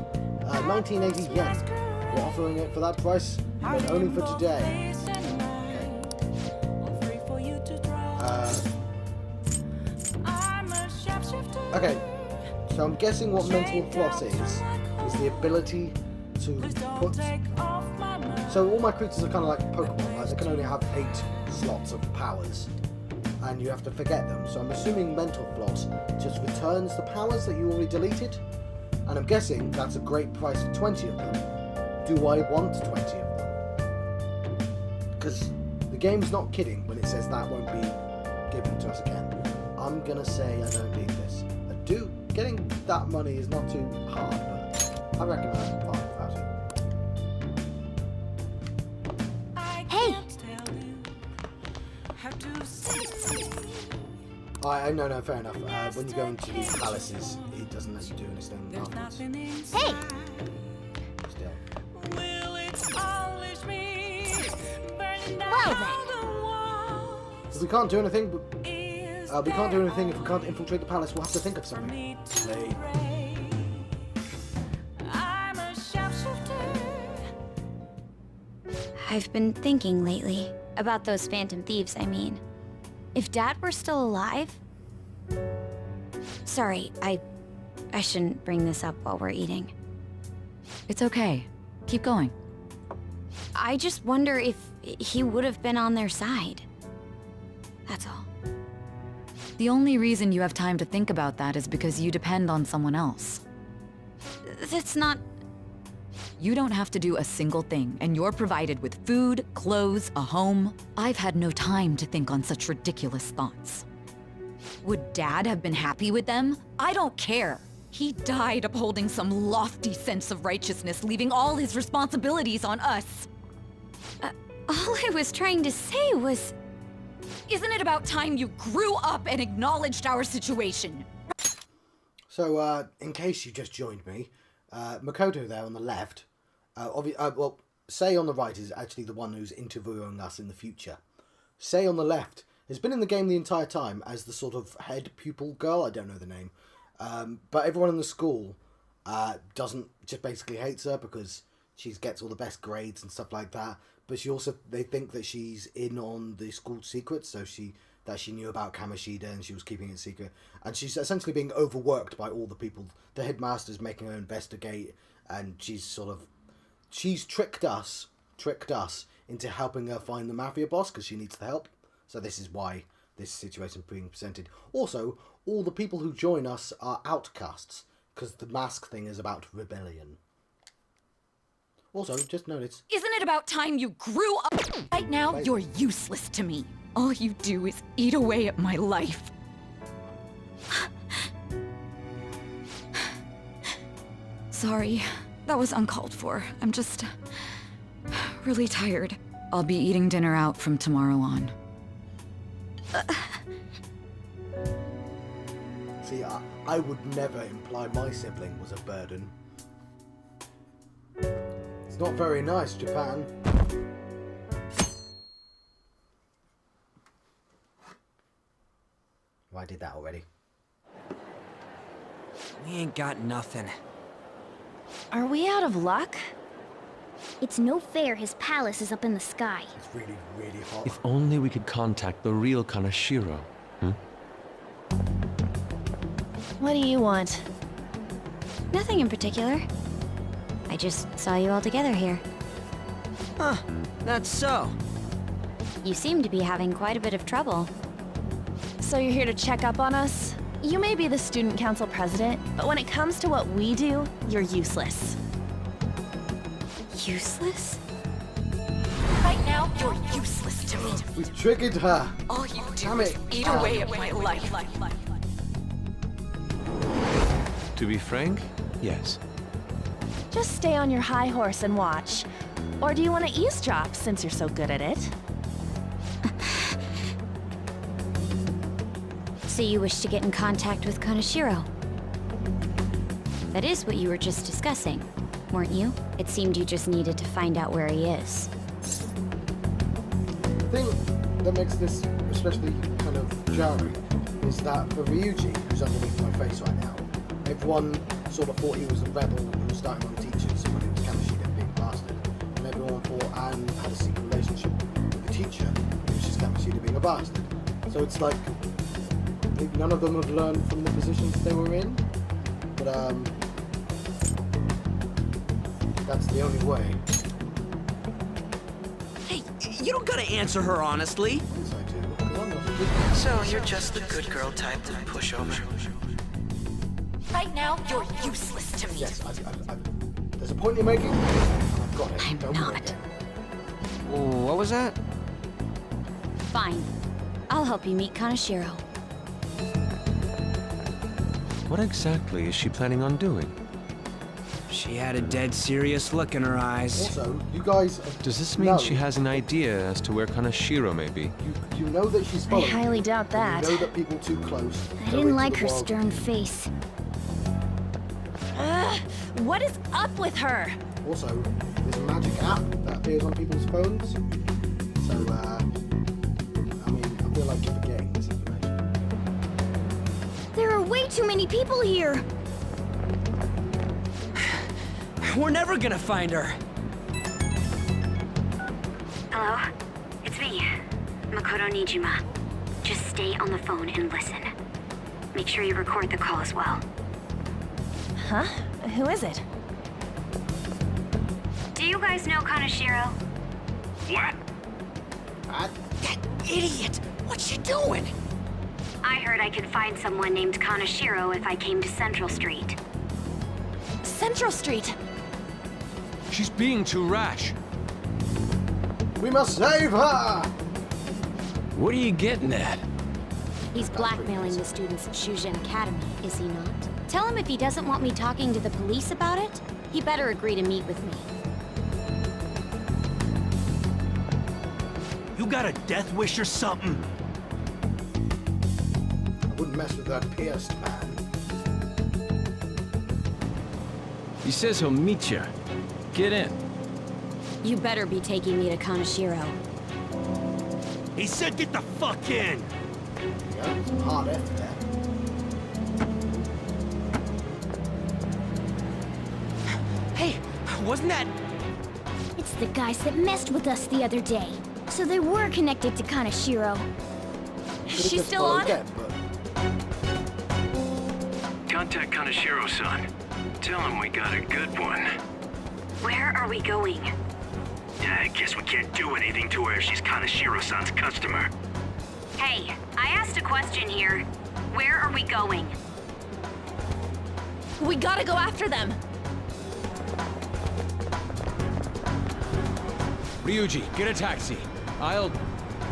1980 yen. We're offering it for that price, but only for today. Okay, so I'm guessing what mental floss is the ability to put... So all my creatures are kind of like Pokemon, right? They can only have 8 slots of powers, and you have to forget them. So I'm assuming mental floss just returns the powers that you already deleted, and I'm guessing that's a great price for 20 of them. Do I want 20 of them? Because the game's not kidding when it says that won't be given to us again. I'm gonna say I don't need this. Getting that money is not too hard, but I reckon I'm fine without it. Hey! No, fair enough. When you go into these palaces, it doesn't let you do anything afterwards. Hey! Still. Well then. If we can't do anything, we can't do anything if we can't infiltrate the palace. We'll have to think of something. Slay. I've been thinking lately about those phantom thieves, I mean. If Dad were still alive... Sorry, I shouldn't bring this up while we're eating. It's okay. Keep going. I just wonder if he would have been on their side. That's all. The only reason you have time to think about that is because you depend on someone else. That's not... You don't have to do a single thing, and you're provided with food, clothes, a home. I've had no time to think on such ridiculous thoughts. Would Dad have been happy with them? I don't care. He died upholding some lofty sense of righteousness, leaving all his responsibilities on us. All I was trying to say was... Isn't it about time you grew up and acknowledged our situation? So, in case you just joined me, Makoto there on the left, well, Sei on the right is actually the one who's interviewing us in the future. Sei on the left has been in the game the entire time as the sort of head pupil girl, I don't know the name, but everyone in the school just basically hates her because she gets all the best grades and stuff like that. But they think that she's in on the school secrets, so she knew about Kamoshida and she was keeping it secret. And she's essentially being overworked by all the people. The headmaster's making her investigate, and she's tricked us into helping her find the mafia boss because she needs the help. So this is why this situation is being presented. Also, all the people who join us are outcasts because the mask thing is about rebellion. Also, just notice... Isn't it about time you grew up? Right now, you're useless to me. All you do is eat away at my life. Sorry, that was uncalled for. I'm just... really tired. I'll be eating dinner out from tomorrow on. See, I would never imply my sibling was a burden. It's not very nice, Japan. Well, I did that already. We ain't got nothing. Are we out of luck? It's no fair his palace is up in the sky. It's really, really hot. If only we could contact the real Kaneshiro. What do you want? Nothing in particular. I just saw you all together here. Huh, that's so. You seem to be having quite a bit of trouble. So you're here to check up on us? You may be the student council president, but when it comes to what we do, you're useless. Useless? Right now, you're useless to me. We've triggered her. All you do Damn is it. eat away at my life. To be frank, yes. Just stay on your high horse and watch. Or do you want to eavesdrop since you're so good at it? So you wish to get in contact with Kaneshiro? That is what you were just discussing, weren't you? It seemed you just needed to find out where he is. The thing that makes this especially kind of jarring is that for Ryuji, who's underneath my face right now, everyone sort of thought he was a rebel who was starting on teachers when he was Kamishita being a bastard. And everyone thought Anne had a secret relationship with the teacher, who was just Kamishita being a bastard. So it's like, none of them have learned from the positions they were in, but that's the only way. Hey, you don't gotta answer her honestly. Yes, I do. 'Cause I'm not a good guy. So you're just the good girl type to push over. Right now, you're useless to me. Yes, there's a point you're making. I've got it. I'm Don't not. worry again. What was that? Fine. I'll help you meet Kaneshiro. What exactly is she planning on doing? She had a dead serious look in her eyes. Also, you guys Does this mean know, she has an idea as to where Kaneshiro may be? You know that she's I following. highly doubt that. You know that people too close. I go didn't into like the her world. stern face. Ugh, what is up with her? Also, there's a magic app that appears on people's phones. So, I mean, I feel like you're forgetting this information. There are way too many people here. We're never gonna find her. Hello? It's me, Makoto Nijima. Just stay on the phone and listen. Make sure you record the call as well. Huh? Who is it? Do you guys know Kaneshiro? What? Ah, That idiot! What's she doing? I heard I could find someone named Kaneshiro if I came to Central Street. Central Street. She's being too rash. we must save her! What are you getting at? He's blackmailing the students at Shujin Academy, is he not? Tell him if he doesn't want me talking to the police about it, he better agree to meet with me. You got a death wish or something? I wouldn't mess with that pierced man. He says he'll meet you. Get in. You better be taking me to Kaneshiro. He said get the fuck in! Yeah, some hard F there. Hey, wasn't that... It's the guys that messed with us the other day. So they were connected to Kaneshiro. Could've She just still followed on? them, but Contact Kaneshiro-san. Tell him we got a good one. Where are we going? I guess we can't do anything to her if she's Kaneshiro-san's customer. Hey, I asked a question here. Where are we going? We gotta go after them. Ryuji, get a taxi. I'll...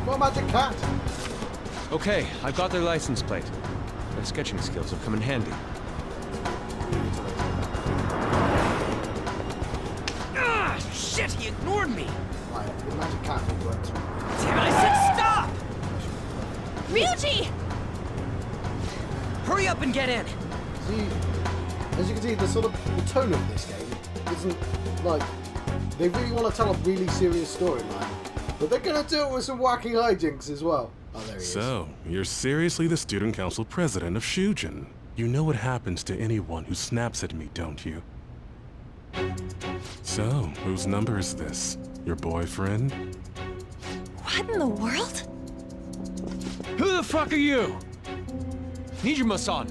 no magic cat! Okay, I've got their license plate. My sketching skills have come in handy. Ah, shit, he ignored me! Right, the magic cat will work through. Damn it, I said stop! Ryuji! Hurry up and get in! See, as you can see, the tone of this game isn't like they really want to tell a really serious storyline, but they're gonna do it with some wacky hijinks as well. Oh, there he is. So, you're seriously the student council president of Shujin. You know what happens to anyone who snaps at me, don't you? So, whose number is this? Your boyfriend? What in the world? Who the fuck are you? Nijima-san!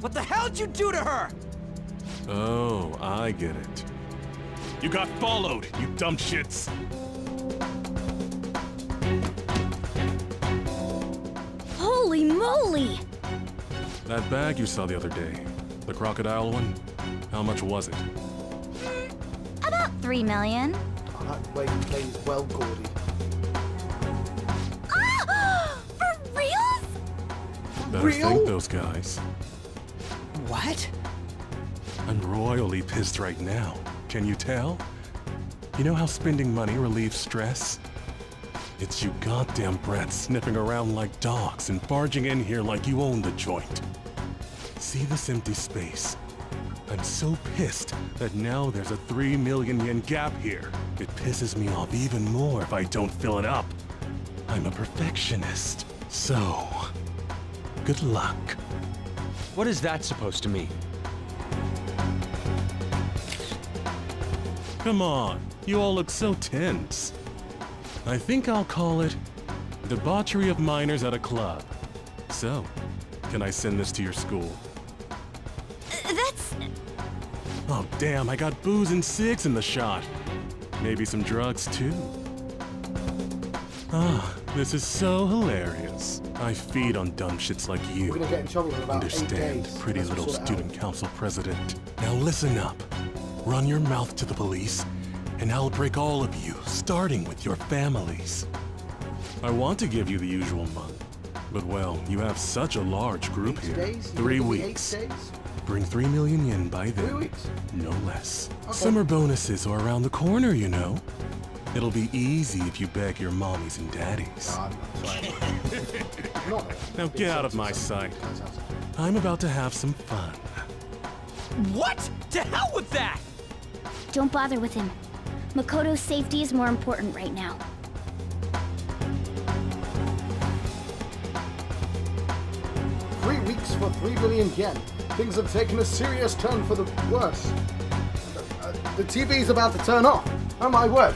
What the hell'd you do to her? Oh, I get it. You got followed, you dumb shits! Holy moly! That bag you saw the other day, the crocodile one, how much was it? About 3 million. Oh, that way he plays well, Gordy. Ah! For real? Better Real? thank those guys. What? I'm royally pissed right now. Can you tell? You know how spending money relieves stress? It's you goddamn brats sniffing around like dogs and barging in here like you own the joint. See this empty space? I'm so pissed that now there's a 3 million yen gap here. It pisses me off even more if I don't fill it up. I'm a perfectionist. So, good luck. What is that supposed to mean? Come on, you all look so tense. I think I'll call it debauchery of minors at a club. So, can I send this to your school? That's... Oh damn, I got booze and cigs in the shot. Maybe some drugs too. Ah, this is so hilarious. I feed on dumb shits like you. We're gonna get in trouble in about 8 Understand, days. pretty unless we little sort it student out. council president. Now listen up. Run your mouth to the police, and I'll break all of you, starting with your families. I want to give you the usual month, but well, you have such a large group 8 here. days? 3 You think weeks. 8 days? Bring 3 million yen by 3 then. weeks? No less. Okay. Summer bonuses are around the corner, you know. It'll be easy if you beg your mommies and daddies. I'm sorry. Not Now get out of my sight. I'm about to have some fun. What? To hell with that! Don't bother with him. Makoto's safety is more important right now. Three weeks for 3 billion yen. Things have taken a serious turn for the worse. The TV's about to turn off. Oh my word.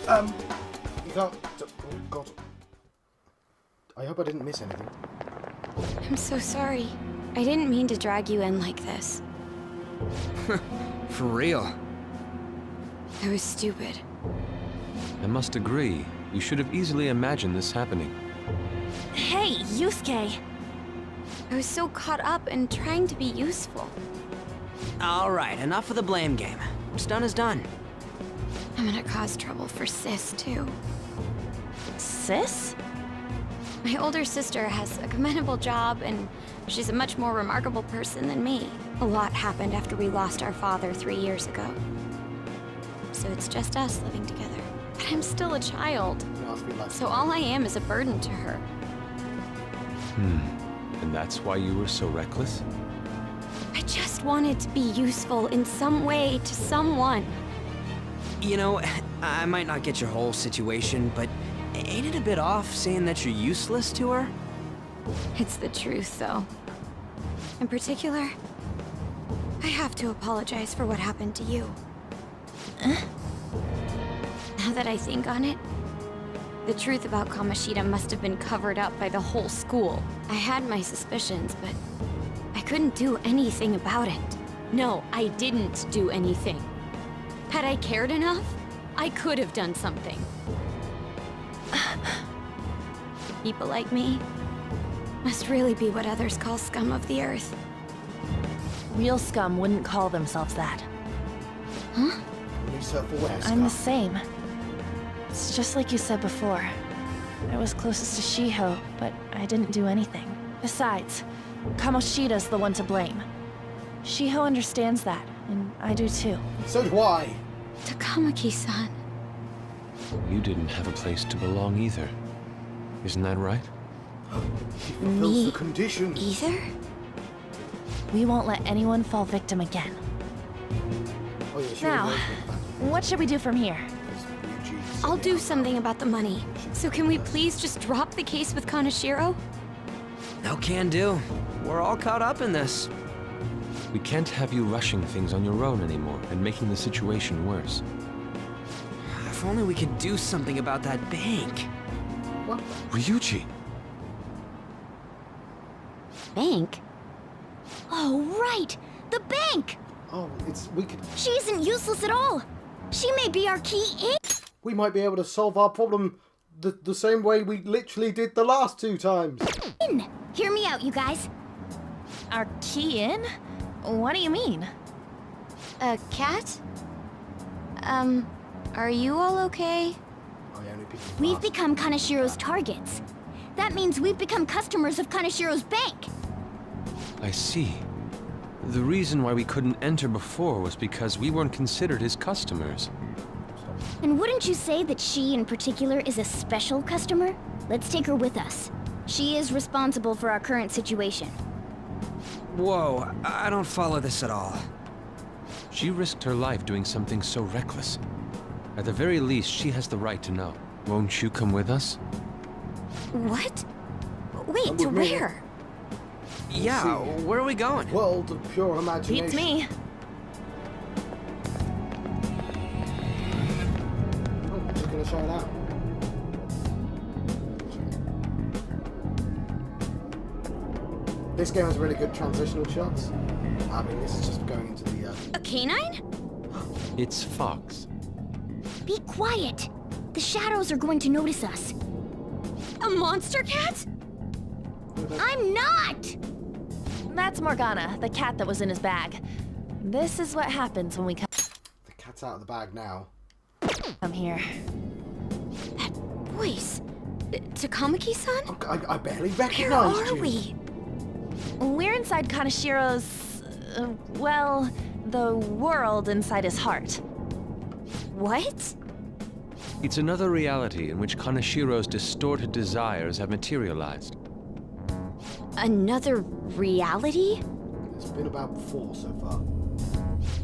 You can't... Oh god. I hope I didn't miss anything. I'm so sorry. I didn't mean to drag you in like this. For real. I was stupid. I must agree. You should have easily imagined this happening. Hey, Yusuke! I was so caught up in trying to be useful. Alright, enough of the blame game. What's done is done. I'm gonna cause trouble for Sis, too. Sis? My older sister has a commendable job, and she's a much more remarkable person than me. A lot happened after we lost our father 3 years ago. So it's just us living together. But I'm still a child, You asked me like... so all I am is a burden to her. And that's why you were so reckless? I just wanted to be useful in some way to someone. You know, I might not get your whole situation, but ain't it a bit off saying that you're useless to her? It's the truth, though. In particular, I have to apologize for what happened to you. Now that I think on it, the truth about Kamoshida must have been covered up by the whole school. I had my suspicions, but I couldn't do anything about it. No, I didn't do anything. Had I cared enough, I could have done something. People like me must really be what others call scum of the earth. Real scum wouldn't call themselves that. Huh? You self-aware, I'm the Scar. same. It's just like you said before. I was closest to Shiho, but I didn't do anything. Besides, Kamoshida's the one to blame. Shiho understands that, and I do too. So do I. Takamaki-san. You didn't have a place to belong either. Isn't that right? She fulfills the condition. Either? We won't let anyone fall victim again. Oh yeah, she Now, always went back. what should we do from here? I'll do something about the money. So can we please just drop the case with Kaneshiro? No can do. We're all caught up in this. We can't have you rushing things on your own anymore and making the situation worse. If only we could do something about that bank. What? Ryuji! Bank? Oh, right! The bank! Oh, we could... She isn't useless at all! She may be our key in! We might be able to solve our problem the same way we literally did the last 2 times. Hear me out, you guys. Our key in? What do you mean? A cat? Are you all okay? I only picked the We've last- become Kaneshiro's targets. That means we've become customers of Kaneshiro's bank. I see. The reason why we couldn't enter before was because we weren't considered his customers. And wouldn't you say that she in particular is a special customer? Let's take her with us. She is responsible for our current situation. Whoa, I don't follow this at all. She risked her life doing something so reckless. At the very least, she has the right to know. Won't you come with us? What? Wait, Come to with me. where? Yeah, where are we going? World of pure imagination. Beats me. check it out. This game has really good transitional shots. I mean, this is just going into the... A canine? It's Fox. Be quiet. The shadows are going to notice us. A monster cat? I'm not! That's Morgana, the cat that was in his bag. This is what happens when we The cat's out of the bag now. come here. That voice. Takamaki-san? Oh, I barely Where recognized are you. we? We're inside Kanashiro's... well, the world inside his heart. What? It's another reality in which Kanashiro's distorted desires have materialized. Another reality? It's been about 4 so far.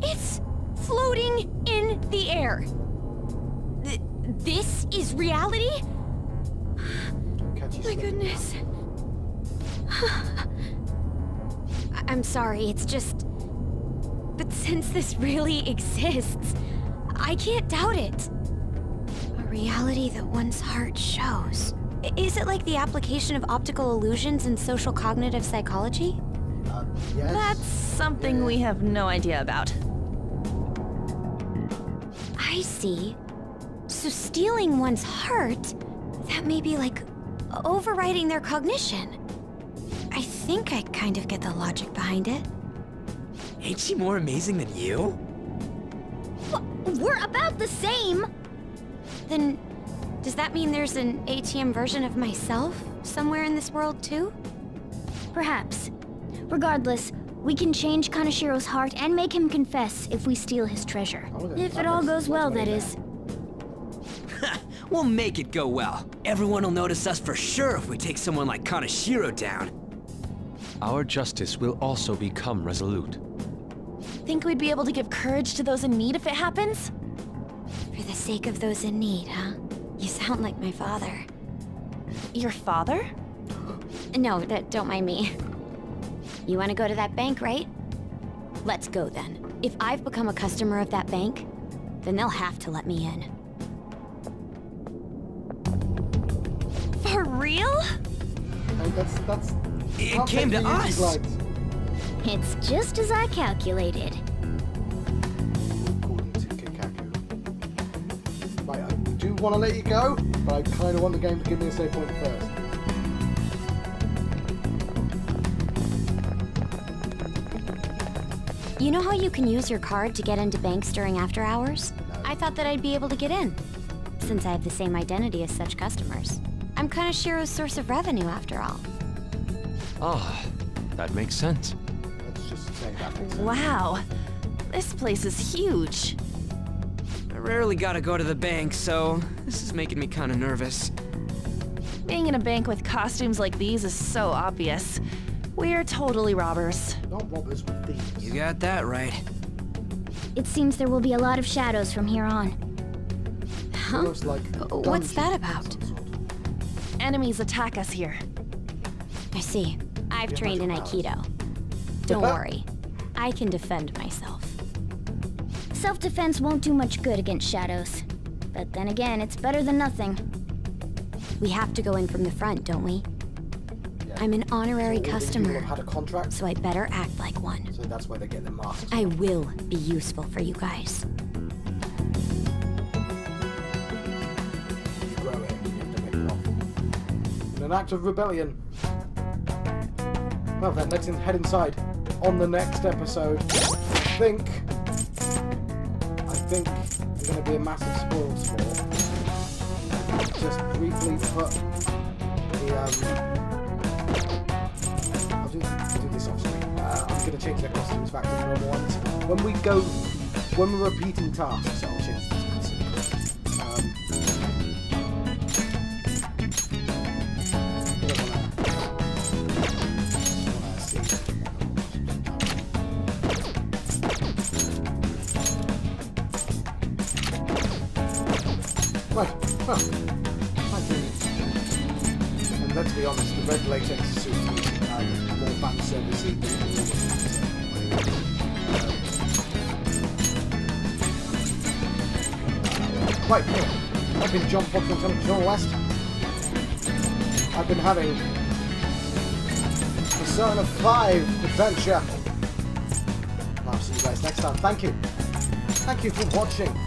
It's floating in the air. This is reality? Catch you My slipping. goodness. I'm sorry, it's just... But since this really exists, I can't doubt it. A reality that one's heart shows. Is it like the application of optical illusions in social cognitive psychology? Yes. That's something we have no idea about. I see. So stealing one's heart, that may be like overriding their cognition. I think I kind of get the logic behind it. Ain't she more amazing than you? We're about the same! Then, does that mean there's an ATM version of myself somewhere in this world too? Perhaps. Regardless, we can change Kanashiro's heart and make him confess if we steal his treasure. If it all goes well, that is. We'll make it go well. Everyone will notice us for sure if we take someone like Kanashiro down. Our justice will also become resolute. Think we'd be able to give courage to those in need if it happens? For the sake of those in need, huh? You sound like my father. Your father? No, don't mind me. You want to go to that bank, right? Let's go then. If I've become a customer of that bank, then they'll have to let me in. For real? Hey, that's It can't came take to the easy us. glides. It's just as I calculated. According to Kikaku. Right, I do want to let you go, but I kind of want the game to give me a save point first. You know how you can use your card to get into banks during after hours? No. I thought that I'd be able to get in, since I have the same identity as such customers. I'm Kanashiro's source of revenue, after all. Ah, that makes sense. Let's just say that makes sense. Wow. This place is huge. I rarely gotta go to the bank, so this is making me kinda nervous. Being in a bank with costumes like these is so obvious. We're totally robbers. Not robbers with thieves. You got that right. It seems there will be a lot of shadows from here on. Huh? Almost like What's that dungeons of about? some sort. Enemies attack us here. I see. I've Yeah, trained in magic Aikido. Don't worry. I can defend myself. Self-defense won't do much good against shadows. But then again, it's better than nothing. We have to go in from the front, don't we? Yeah. I'm an honorary So all these people customer, have had a contract, so I better act like one. so that's why they get their masks. I will be useful for you guys. You grow it, you have to make it off. In an act of rebellion. Well then, let's head inside. On the next episode, I think there's going to be a massive spoil sport. Just briefly put the I'll do this off screen. I'm going to change their costumes back to the normal ones. When we're repeating tasks, I'll change this. Right, well, I think, and let's be honest, the red latex suit is more fan servicey than right, here. I've been John Fox from Tunnel West. I've been having Persona 5 adventure. And I'll see you guys next time. Thank you. Thank you for watching.